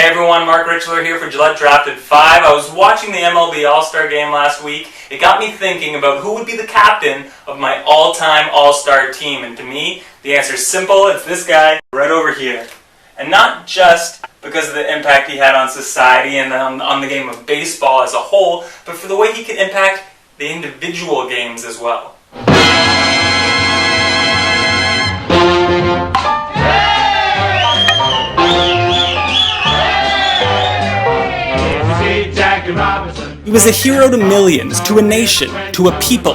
Hey everyone, Marc Richler here for Gillette Drafted 5. I was watching the MLB All-Star game last week. It got me thinking about who would be the captain of my all-time All-Star team. And to me, the answer is simple. It's this guy right over here. And not just because of the impact he had on society and on the game of baseball as a whole, but for the way he could impact the individual games as well. He was a hero to millions, to a nation, to a people.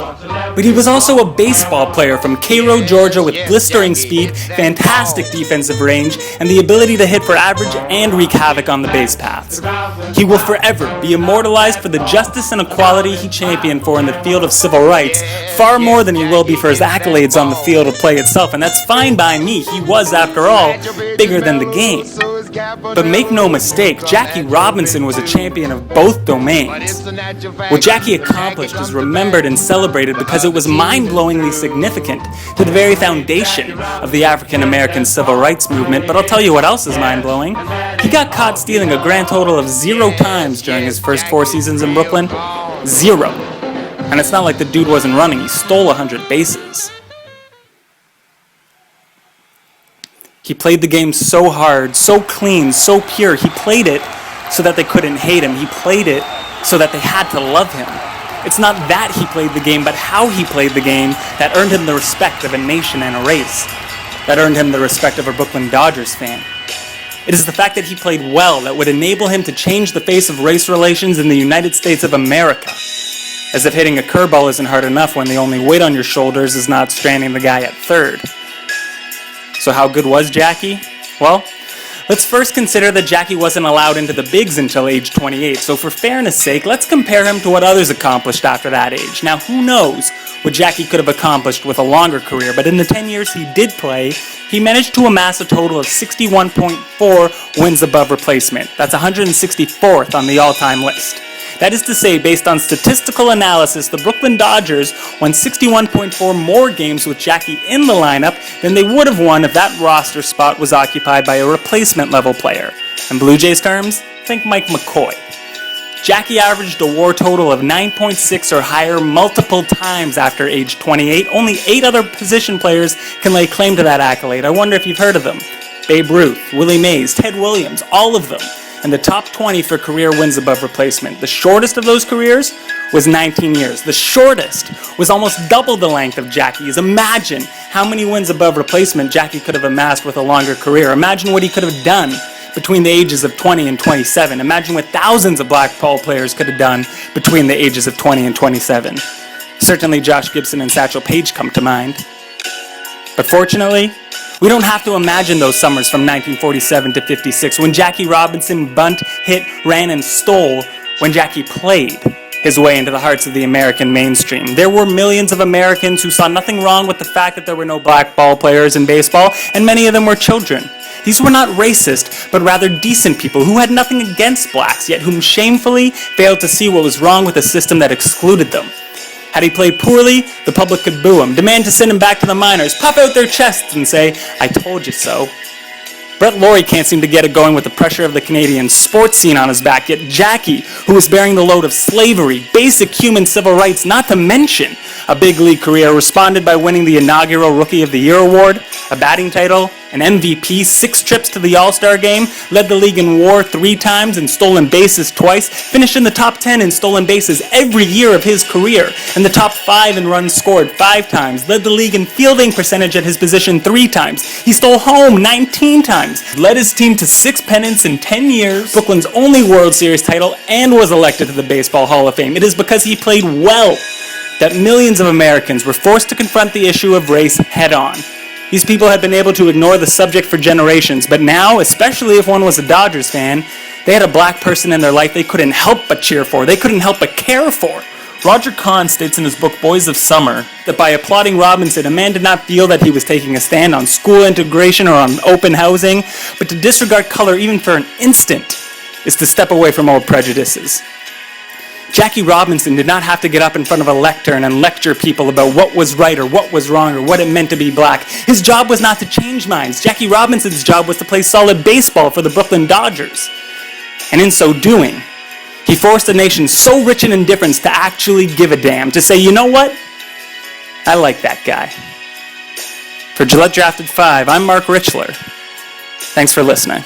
But he was also a baseball player from Cairo, Georgia with blistering speed, fantastic defensive range, and the ability to hit for average and wreak havoc on the base paths. He will forever be immortalized for the justice and equality he championed for in the field of civil rights, far more than he will be for his accolades on the field of play itself, and that's fine by me. He was, after all, bigger than the game. But make no mistake, Jackie Robinson was a champion of both domains. What Jackie accomplished is remembered and celebrated because it was mind-blowingly significant to the very foundation of the African-American civil rights movement. But I'll tell you what else is mind-blowing. He got caught stealing a grand total of 0 times during his first 4 seasons in Brooklyn. 0. And it's not like the dude wasn't running, he stole 100 bases. He played the game so hard, so clean, so pure. He played it so that they couldn't hate him. He played it so that they had to love him. It's not that he played the game, but how he played the game that earned him the respect of a nation and a race, that earned him the respect of a Brooklyn Dodgers fan. It is the fact that he played well that would enable him to change the face of race relations in the United States of America. As if hitting a curveball isn't hard enough when the only weight on your shoulders is not stranding the guy at third. So how good was Jackie? Well, let's first consider that Jackie wasn't allowed into the bigs until age 28, so for fairness' sake, let's compare him to what others accomplished after that age. Now, who knows what Jackie could have accomplished with a longer career, but in the 10 years he did play, he managed to amass a total of 61.4 wins above replacement. That's 164th on the all-time list. That is to say, based on statistical analysis, the Brooklyn Dodgers won 61.4 more games with Jackie in the lineup than they would have won if that roster spot was occupied by a replacement-level player. In Blue Jays terms, think Mike McCoy. Jackie averaged a WAR total of 9.6 or higher multiple times after age 28. Only 8 other position players can lay claim to that accolade. I wonder if you've heard of them. Babe Ruth, Willie Mays, Ted Williams, all of them. And the top 20 for career wins above replacement. The shortest of those careers was 19 years. The shortest was almost double the length of Jackie's. Imagine how many wins above replacement Jackie could have amassed with a longer career. Imagine what he could have done between the ages of 20 and 27. Imagine what thousands of black ball players could have done between the ages of 20 and 27. Certainly Josh Gibson and Satchel Paige come to mind. But fortunately, we don't have to imagine those summers from 1947 to 56 when Jackie Robinson bunt, hit, ran, and stole when Jackie played his way into the hearts of the American mainstream. There were millions of Americans who saw nothing wrong with the fact that there were no black ball players in baseball, and many of them were children. These were not racist, but rather decent people who had nothing against blacks, yet whom shamefully failed to see what was wrong with a system that excluded them. Had he played poorly, the public could boo him, demand to send him back to the minors, puff out their chests and say, "I told you so." Brett Lawrie can't seem to get it going with the pressure of the Canadian sports scene on his back, yet Jackie, who was bearing the load of slavery, basic human civil rights, not to mention a big league career, responded by winning the inaugural Rookie of the Year award, a batting title, an MVP, 6 trips to the All-Star game, led the league in WAR 3 times and stolen bases twice, finished in the top 10 in stolen bases every year of his career, and the top 5 in runs scored 5 times, led the league in fielding percentage at his position 3 times. He stole home 19 times, led his team to 6 pennants in 10 years, Brooklyn's only World Series title, and was elected to the Baseball Hall of Fame. It is because he played well that millions of Americans were forced to confront the issue of race head-on. These people had been able to ignore the subject for generations, but now, especially if one was a Dodgers fan, they had a black person in their life they couldn't help but cheer for, they couldn't help but care for. Roger Kahn states in his book Boys of Summer that by applauding Robinson, a man did not feel that he was taking a stand on school integration or on open housing, but to disregard color even for an instant is to step away from old prejudices. Jackie Robinson did not have to get up in front of a lectern and lecture people about what was right or what was wrong or what it meant to be black. His job was not to change minds. Jackie Robinson's job was to play solid baseball for the Brooklyn Dodgers. And in so doing, he forced a nation so rich in indifference to actually give a damn, to say, you know what? I like that guy. For Gillette Drafted 5, I'm Marc Richler. Thanks for listening.